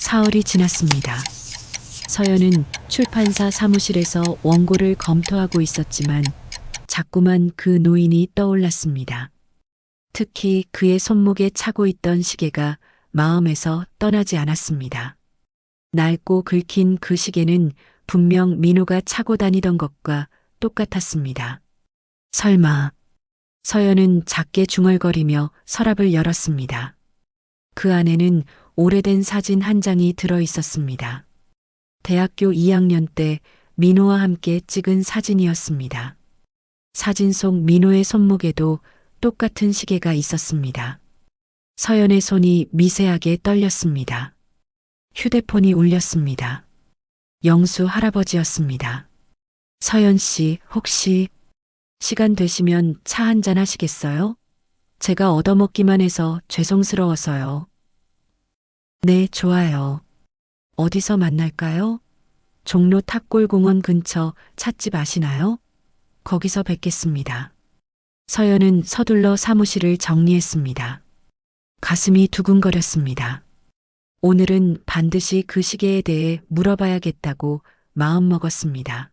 사흘이 지났습니다. 서연은 출판사 사무실에서 원고를 검토하고 있었지만 자꾸만 그 노인이 떠올랐습니다. 특히 그의 손목에 차고 있던 시계가 마음에서 떠나지 않았습니다. 낡고 긁힌 그 시계는 분명 민호가 차고 다니던 것과 똑같았습니다. 설마. 서연은 작게 중얼거리며 서랍을 열었습니다. 그 안에는 오래된 사진 한 장이 들어 있었습니다. 대학교 2학년 때 민호와 함께 찍은 사진이었습니다. 사진 속 민호의 손목에도 똑같은 시계가 있었습니다. 서연의 손이 미세하게 떨렸습니다. 휴대폰이 울렸습니다. 영수 할아버지였습니다. 서연 씨, 혹시 시간 되시면 차 한잔 하시겠어요? 제가 얻어먹기만 해서 죄송스러워서요. 네, 좋아요. 어디서 만날까요? 종로 탑골공원 근처 찻집 아시나요? 거기서 뵙겠습니다. 서연은 서둘러 사무실을 정리했습니다. 가슴이 두근거렸습니다. 오늘은 반드시 그 시계에 대해 물어봐야겠다고 마음먹었습니다.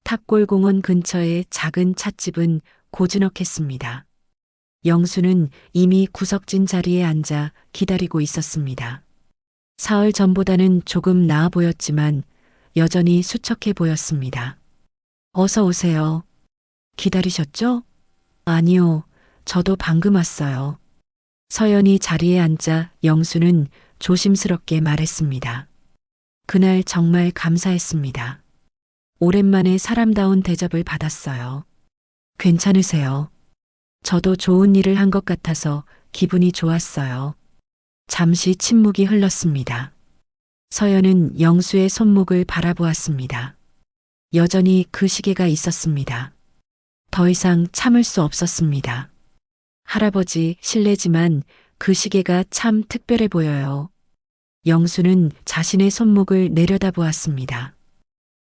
탑골공원 근처의 작은 찻집은 고즈넉했습니다. 영수는 이미 구석진 자리에 앉아 기다리고 있었습니다. 사흘 전보다는 조금 나아 보였지만 여전히 수척해 보였습니다. 어서 오세요. 기다리셨죠? 아니요, 저도 방금 왔어요. 서연이 자리에 앉자 영수는 조심스럽게 말했습니다. 그날 정말 감사했습니다. 오랜만에 사람다운 대접을 받았어요. 괜찮으세요? 저도 좋은 일을 한 것 같아서 기분이 좋았어요. 잠시 침묵이 흘렀습니다. 서연은 영수의 손목을 바라보았습니다. 여전히 그 시계가 있었습니다. 더 이상 참을 수 없었습니다. 할아버지, 실례지만 그 시계가 참 특별해 보여요. 영수는 자신의 손목을 내려다보았습니다.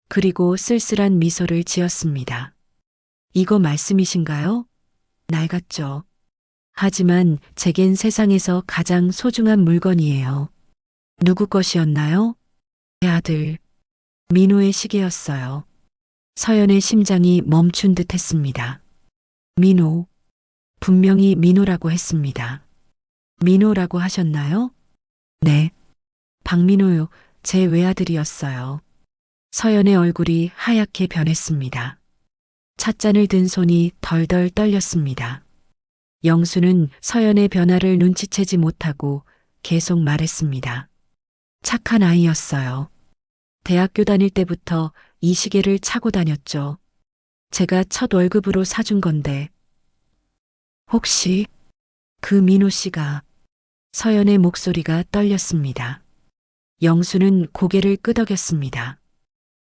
그리고 쓸쓸한 미소를 지었습니다. 이거 말씀이신가요? 낡았죠. 하지만 제겐 세상에서 가장 소중한 물건이에요. 누구 것이었나요? 제 아들. 민호의 시계였어요. 서연의 심장이 멈춘 듯 했습니다. 민호. 분명히 민호라고 했습니다. 민호라고 하셨나요? 네. 박민호요. 제 외아들이었어요. 서연의 얼굴이 하얗게 변했습니다. 찻잔을 든 손이 덜덜 떨렸습니다. 영수는 서연의 변화를 눈치채지 못하고 계속 말했습니다. 착한 아이였어요. 대학교 다닐 때부터 이 시계를 차고 다녔죠. 제가 첫 월급으로 사준 건데. 혹시 그 민호 씨가. 서연의 목소리가 떨렸습니다. 영수는 고개를 끄덕였습니다.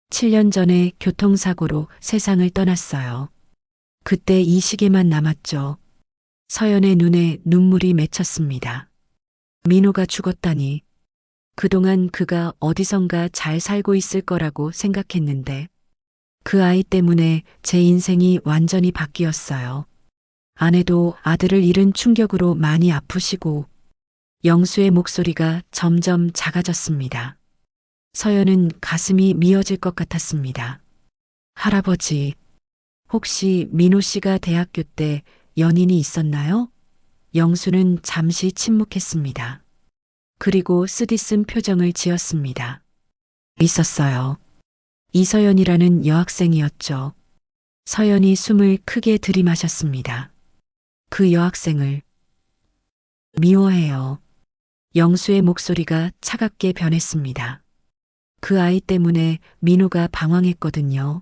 7년 전에 교통사고로 세상을 떠났어요. 그때 이 시계만 남았죠. 서연의 눈에 눈물이 맺혔습니다. 민호가 죽었다니. 그동안 그가 어디선가 잘 살고 있을 거라고 생각했는데 그 아이 때문에 제 인생이 완전히 바뀌었어요. 아내도 아들을 잃은 충격으로 많이 아프시고. 영수의 목소리가 점점 작아졌습니다. 서연은 가슴이 미어질 것 같았습니다. 할아버지, 혹시 민호 씨가 대학교 때 연인이 있었나요? 영수는 잠시 침묵했습니다. 그리고 쓰디쓴 표정을 지었습니다. 있었어요. 이서연이라는 여학생이었죠. 서연이 숨을 크게 들이마셨습니다. 그 여학생을 미워해요. 영수의 목소리가 차갑게 변했습니다. 그 아이 때문에 민호가 방황했거든요.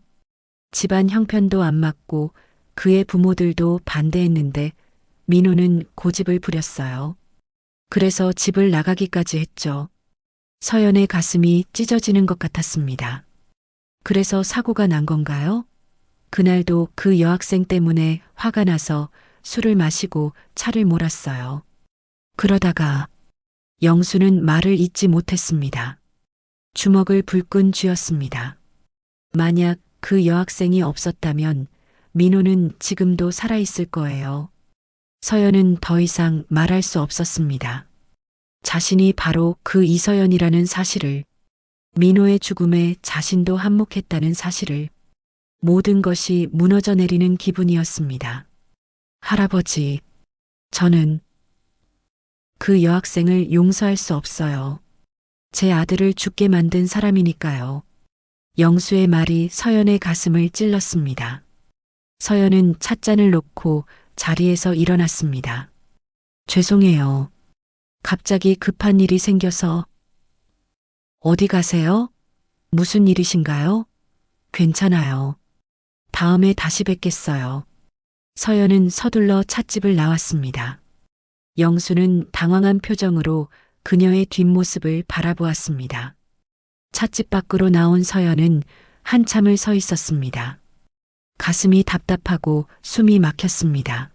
집안 형편도 안 맞고 그의 부모들도 반대했는데 민호는 고집을 부렸어요. 그래서 집을 나가기까지 했죠. 서연의 가슴이 찢어지는 것 같았습니다. 그래서 사고가 난 건가요? 그날도 그 여학생 때문에 화가 나서 술을 마시고 차를 몰았어요. 그러다가 영수는 말을 잇지 못했습니다. 주먹을 불끈 쥐었습니다. 만약 그 여학생이 없었다면 민호는 지금도 살아있을 거예요. 서연은 더 이상 말할 수 없었습니다. 자신이 바로 그 이서연이라는 사실을, 민호의 죽음에 자신도 한몫했다는 사실을, 모든 것이 무너져 내리는 기분이었습니다. 할아버지, 저는 그 여학생을 용서할 수 없어요. 제 아들을 죽게 만든 사람이니까요. 영수의 말이 서연의 가슴을 찔렀습니다. 서연은 찻잔을 놓고 자리에서 일어났습니다. 죄송해요. 갑자기 급한 일이 생겨서. 어디 가세요? 무슨 일이신가요? 괜찮아요. 다음에 다시 뵙겠어요. 서연은 서둘러 찻집을 나왔습니다. 영수는 당황한 표정으로 그녀의 뒷모습을 바라보았습니다. 찻집 밖으로 나온 서연은 한참을 서 있었습니다. 가슴이 답답하고 숨이 막혔습니다.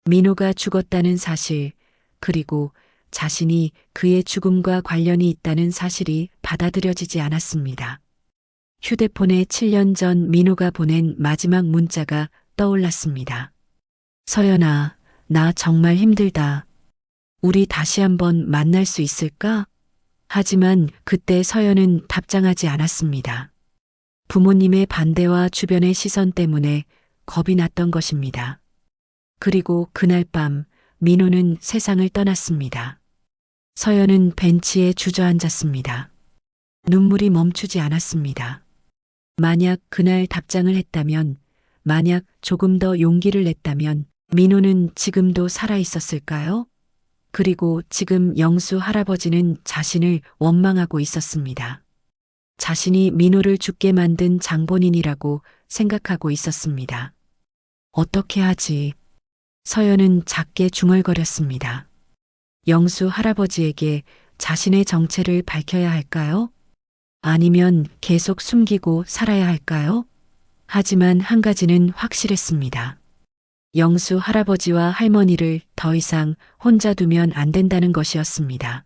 민호가 죽었다는 사실, 그리고 자신이 그의 죽음과 관련이 있다는 사실이 받아들여지지 않았습니다. 휴대폰에 7년 전 민호가 보낸 마지막 문자가 떠올랐습니다. 서연아, 나 정말 힘들다. 우리 다시 한번 만날 수 있을까? 하지만 그때 서연은 답장하지 않았습니다. 부모님의 반대와 주변의 시선 때문에 겁이 났던 것입니다. 그리고 그날 밤 민호는 세상을 떠났습니다. 서연은 벤치에 주저앉았습니다. 눈물이 멈추지 않았습니다. 만약 그날 답장을 했다면, 만약 조금 더 용기를 냈다면 민호는 지금도 살아 있었을까요? 그리고 지금 영수 할아버지는 자신을 원망하고 있었습니다. 자신이 민호를 죽게 만든 장본인이라고 생각하고 있었습니다. 어떻게 하지? 서연은 작게 중얼거렸습니다. 영수 할아버지에게 자신의 정체를 밝혀야 할까요? 아니면 계속 숨기고 살아야 할까요? 하지만 한 가지는 확실했습니다. 영수 할아버지와 할머니를 더 이상 혼자 두면 안 된다는 것이었습니다.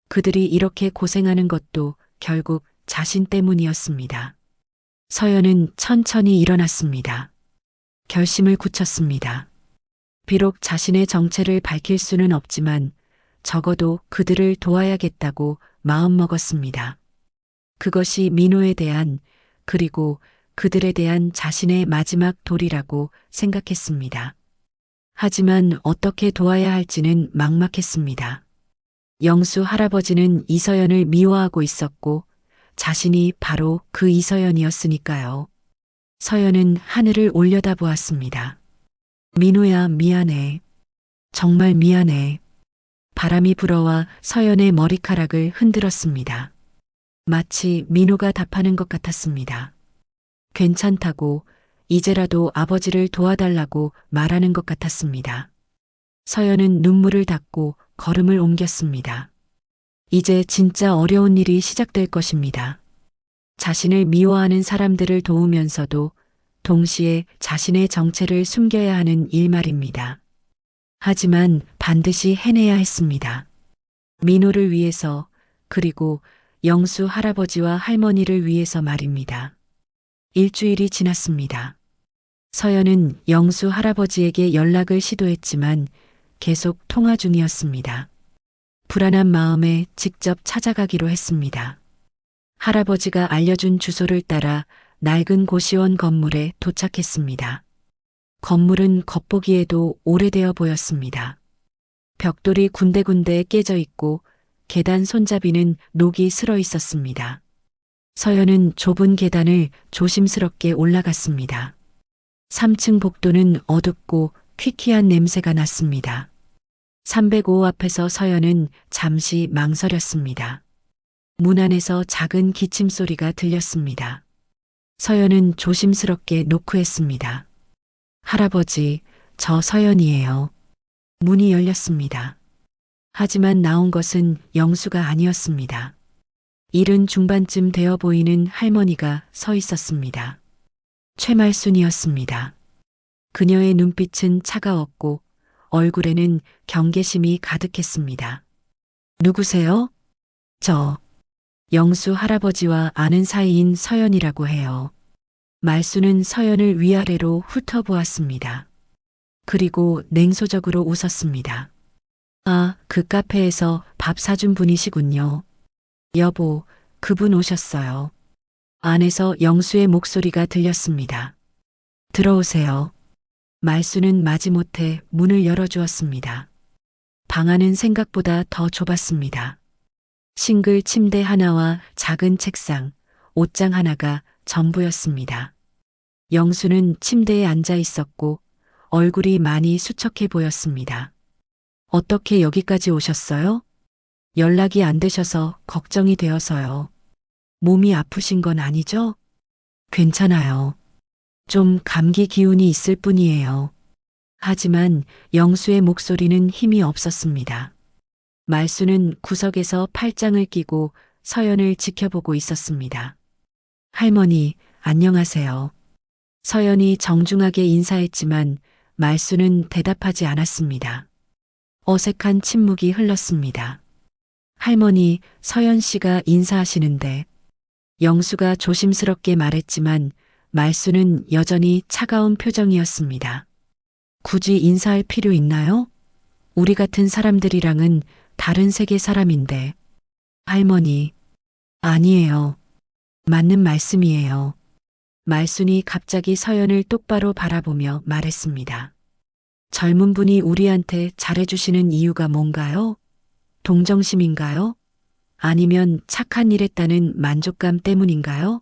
그들이 이렇게 고생하는 것도 결국 자신 때문이었습니다. 서연은 천천히 일어났습니다. 결심을 굳혔습니다. 비록 자신의 정체를 밝힐 수는 없지만 적어도 그들을 도와야겠다고 마음먹었습니다. 그것이 민호에 대한, 그리고 그들에 대한 자신의 마지막 도리라고 생각했습니다. 하지만 어떻게 도와야 할지는 막막했습니다. 영수 할아버지는 이서연을 미워하고 있었고 자신이 바로 그 이서연이었으니까요. 서연은 하늘을 올려다보았습니다. 민호야, 미안해. 정말 미안해. 바람이 불어와 서연의 머리카락을 흔들었습니다. 마치 민호가 답하는 것 같았습니다. 괜찮다고, 이제라도 아버지를 도와달라고 말하는 것 같았습니다. 서연은 눈물을 닦고 걸음을 옮겼습니다. 이제 진짜 어려운 일이 시작될 것입니다. 자신을 미워하는 사람들을 도우면서도 동시에 자신의 정체를 숨겨야 하는 일 말입니다. 하지만 반드시 해내야 했습니다. 민호를 위해서, 그리고 영수 할아버지와 할머니를 위해서 말입니다. 일주일이 지났습니다. 서연은 영수 할아버지에게 연락을 시도했지만 계속 통화 중이었습니다. 불안한 마음에 직접 찾아가기로 했습니다. 할아버지가 알려준 주소를 따라 낡은 고시원 건물에 도착했습니다. 건물은 겉보기에도 오래되어 보였습니다. 벽돌이 군데군데 깨져 있고 계단 손잡이는 녹이 슬어 있었습니다. 서연은 좁은 계단을 조심스럽게 올라갔습니다. 3층 복도는 어둡고 퀴퀴한 냄새가 났습니다. 305 앞에서 서연은 잠시 망설였습니다. 문 안에서 작은 기침 소리가 들렸습니다. 서연은 조심스럽게 노크했습니다. 할아버지, 저 서연이에요. 문이 열렸습니다. 하지만 나온 것은 영수가 아니었습니다. 일은 중반쯤 되어 보이는 할머니가 서 있었습니다. 최말순이었습니다. 그녀의 눈빛은 차가웠고 얼굴에는 경계심이 가득했습니다. 누구세요? 저 영수 할아버지와 아는 사이인 서연이라고 해요. 말수는 서연을 위아래로 훑어보았습니다. 그리고 냉소적으로 웃었습니다. 아, 그 카페에서 밥 사준 분이시군요. 여보, 그분 오셨어요. 안에서 영수의 목소리가 들렸습니다. 들어오세요. 말수는 마지못해 문을 열어주었습니다. 방 안은 생각보다 더 좁았습니다. 싱글 침대 하나와 작은 책상, 옷장 하나가 전부였습니다. 영수는 침대에 앉아 있었고 얼굴이 많이 수척해 보였습니다. 어떻게 여기까지 오셨어요? 연락이 안 되셔서 걱정이 되어서요. 몸이 아프신 건 아니죠? 괜찮아요. 좀 감기 기운이 있을 뿐이에요. 하지만 영수의 목소리는 힘이 없었습니다. 말수는 구석에서 팔짱을 끼고 서연을 지켜보고 있었습니다. 할머니, 안녕하세요. 서연이 정중하게 인사했지만 말수는 대답하지 않았습니다. 어색한 침묵이 흘렀습니다. 할머니, 서연 씨가 인사하시는데 영수가 조심스럽게 말했지만 말수는 여전히 차가운 표정이었습니다. 굳이 인사할 필요 있나요? 우리 같은 사람들이랑은 다른 세계 사람인데. 할머니, 아니에요. 맞는 말씀이에요. 말순이 갑자기 서연을 똑바로 바라보며 말했습니다. 젊은 분이 우리한테 잘해주시는 이유가 뭔가요? 동정심인가요? 아니면 착한 일 했다는 만족감 때문인가요?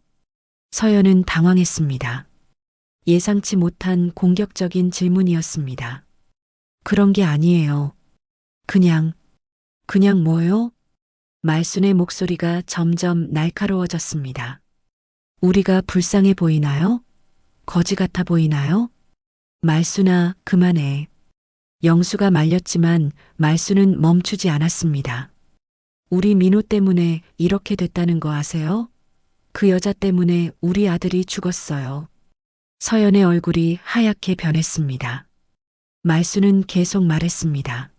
서연은 당황했습니다. 예상치 못한 공격적인 질문이었습니다. 그런 게 아니에요. 그냥 뭐요? 말순의 목소리가 점점 날카로워졌습니다. 우리가 불쌍해 보이나요? 거지 같아 보이나요? 말순아, 그만해. 영수가 말렸지만 말순은 멈추지 않았습니다. 우리 민호 때문에 이렇게 됐다는 거 아세요? 그 여자 때문에 우리 아들이 죽었어요. 서연의 얼굴이 하얗게 변했습니다. 말순은 계속 말했습니다.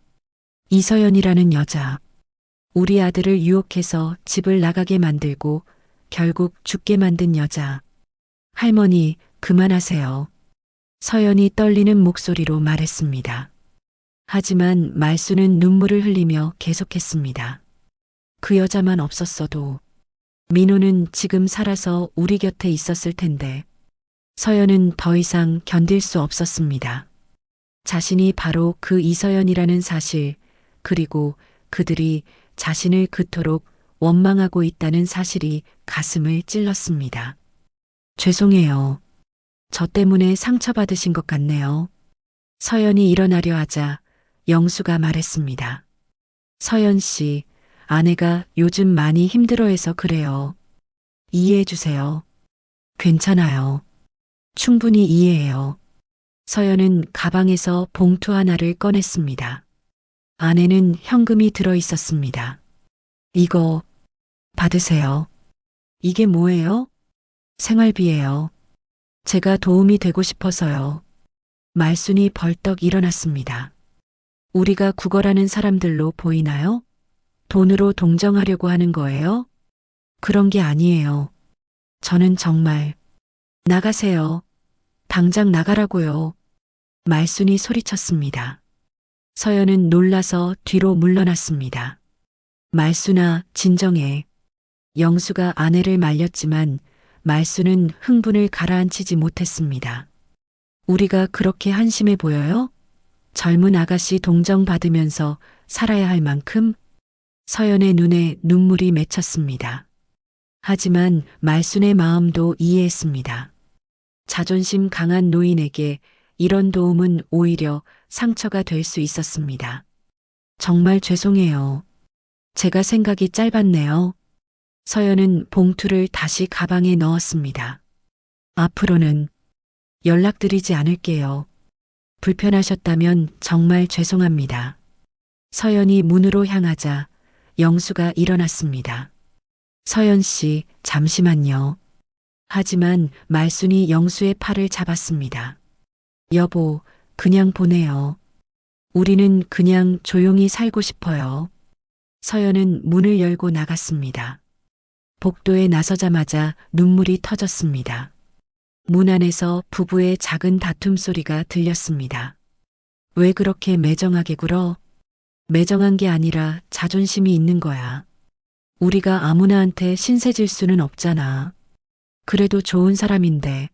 이서연이라는 여자, 우리 아들을 유혹해서 집을 나가게 만들고 결국 죽게 만든 여자. 할머니, 그만하세요. 서연이 떨리는 목소리로 말했습니다. 하지만 말수는 눈물을 흘리며 계속했습니다. 그 여자만 없었어도 민호는 지금 살아서 우리 곁에 있었을 텐데. 서연은 더 이상 견딜 수 없었습니다. 자신이 바로 그 이서연이라는 사실, 그리고 그들이 자신을 그토록 원망하고 있다는 사실이 가슴을 찔렀습니다. 죄송해요. 저 때문에 상처받으신 것 같네요. 서연이 일어나려 하자 영수가 말했습니다. 서연 씨, 아내가 요즘 많이 힘들어해서 그래요. 이해해 주세요. 괜찮아요. 충분히 이해해요. 서연은 가방에서 봉투 하나를 꺼냈습니다. 안에는 현금이 들어 있었습니다. 이거 받으세요. 이게 뭐예요? 생활비예요. 제가 도움이 되고 싶어서요. 말순이 벌떡 일어났습니다. 우리가 구걸하는 사람들로 보이나요? 돈으로 동정하려고 하는 거예요? 그런 게 아니에요. 저는 정말. 나가세요. 당장 나가라고요. 말순이 소리쳤습니다. 서연은 놀라서 뒤로 물러났습니다. 말순아, 진정해. 영수가 아내를 말렸지만 말순은 흥분을 가라앉히지 못했습니다. 우리가 그렇게 한심해 보여요? 젊은 아가씨 동정받으면서 살아야 할 만큼? 서연의 눈에 눈물이 맺혔습니다. 하지만 말순의 마음도 이해했습니다. 자존심 강한 노인에게 이런 도움은 오히려 상처가 될 수 있었습니다. 정말 죄송해요. 제가 생각이 짧았네요. 서연은 봉투를 다시 가방에 넣었습니다. 앞으로는 연락드리지 않을게요. 불편하셨다면 정말 죄송합니다. 서연이 문으로 향하자 영수가 일어났습니다. 서연 씨, 잠시만요. 하지만 말순이 영수의 팔을 잡았습니다. 여보, 그냥 보내요. 우리는 그냥 조용히 살고 싶어요. 서연은 문을 열고 나갔습니다. 복도에 나서자마자 눈물이 터졌습니다. 문 안에서 부부의 작은 다툼 소리가 들렸습니다. 왜 그렇게 매정하게 굴어? 매정한 게 아니라 자존심이 있는 거야. 우리가 아무나한테 신세질 수는 없잖아. 그래도 좋은 사람인데,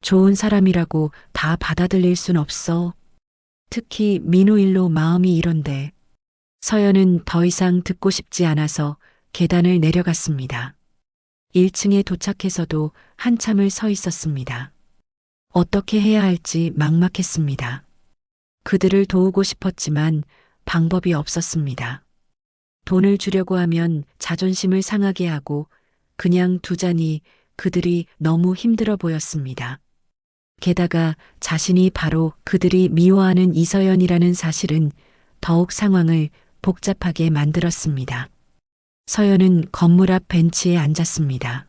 좋은 사람이라고 다 받아들일 순 없어. 특히 민호 일로 마음이 이런데. 서연은 더 이상 듣고 싶지 않아서 계단을 내려갔습니다. 1층에 도착해서도 한참을 서 있었습니다. 어떻게 해야 할지 막막했습니다. 그들을 도우고 싶었지만 방법이 없었습니다. 돈을 주려고 하면 자존심을 상하게 하고 그냥 두자니 그들이 너무 힘들어 보였습니다. 게다가 자신이 바로 그들이 미워하는 이서연이라는 사실은 더욱 상황을 복잡하게 만들었습니다. 서연은 건물 앞 벤치에 앉았습니다.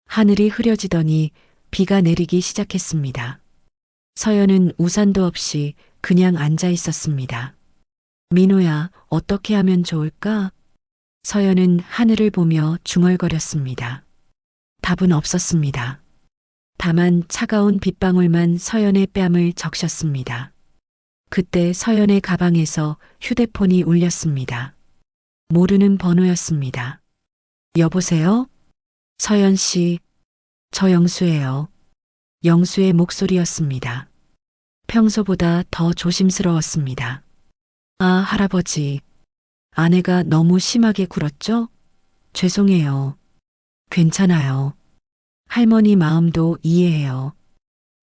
하늘이 흐려지더니 비가 내리기 시작했습니다. 서연은 우산도 없이 그냥 앉아 있었습니다. 민호야, 어떻게 하면 좋을까? 서연은 하늘을 보며 중얼거렸습니다. 답은 없었습니다. 다만 차가운 빗방울만 서연의 뺨을 적셨습니다. 그때 서연의 가방에서 휴대폰이 울렸습니다. 모르는 번호였습니다. 여보세요? 서연 씨, 저 영수예요. 영수의 목소리였습니다. 평소보다 더 조심스러웠습니다. 아, 할아버지. 아내가 너무 심하게 굴었죠? 죄송해요. 괜찮아요. 할머니 마음도 이해해요.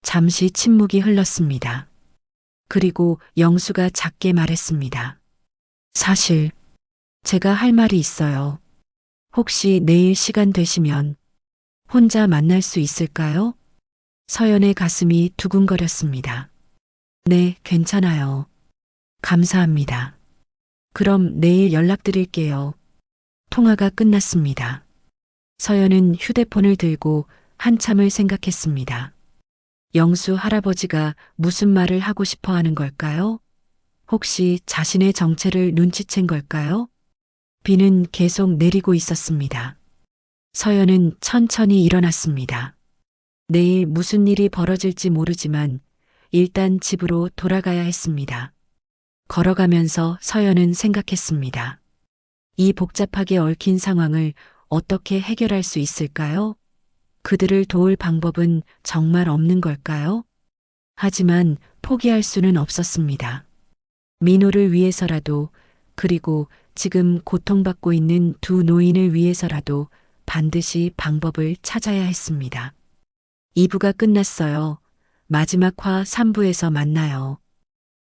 잠시 침묵이 흘렀습니다. 그리고 영수가 작게 말했습니다. 사실, 제가 할 말이 있어요. 혹시 내일 시간 되시면 혼자 만날 수 있을까요? 서연의 가슴이 두근거렸습니다. 네, 괜찮아요. 감사합니다. 그럼 내일 연락드릴게요. 통화가 끝났습니다. 서연은 휴대폰을 들고 한참을 생각했습니다. 영수 할아버지가 무슨 말을 하고 싶어 하는 걸까요? 혹시 자신의 정체를 눈치챈 걸까요? 비는 계속 내리고 있었습니다. 서연은 천천히 일어났습니다. 내일 무슨 일이 벌어질지 모르지만 일단 집으로 돌아가야 했습니다. 걸어가면서 서연은 생각했습니다. 이 복잡하게 얽힌 상황을 어떻게 해결할 수 있을까요? 그들을 도울 방법은 정말 없는 걸까요? 하지만 포기할 수는 없었습니다. 민호를 위해서라도, 그리고 지금 고통받고 있는 두 노인을 위해서라도 반드시 방법을 찾아야 했습니다. 2부가 끝났어요. 마지막 화 3부에서 만나요.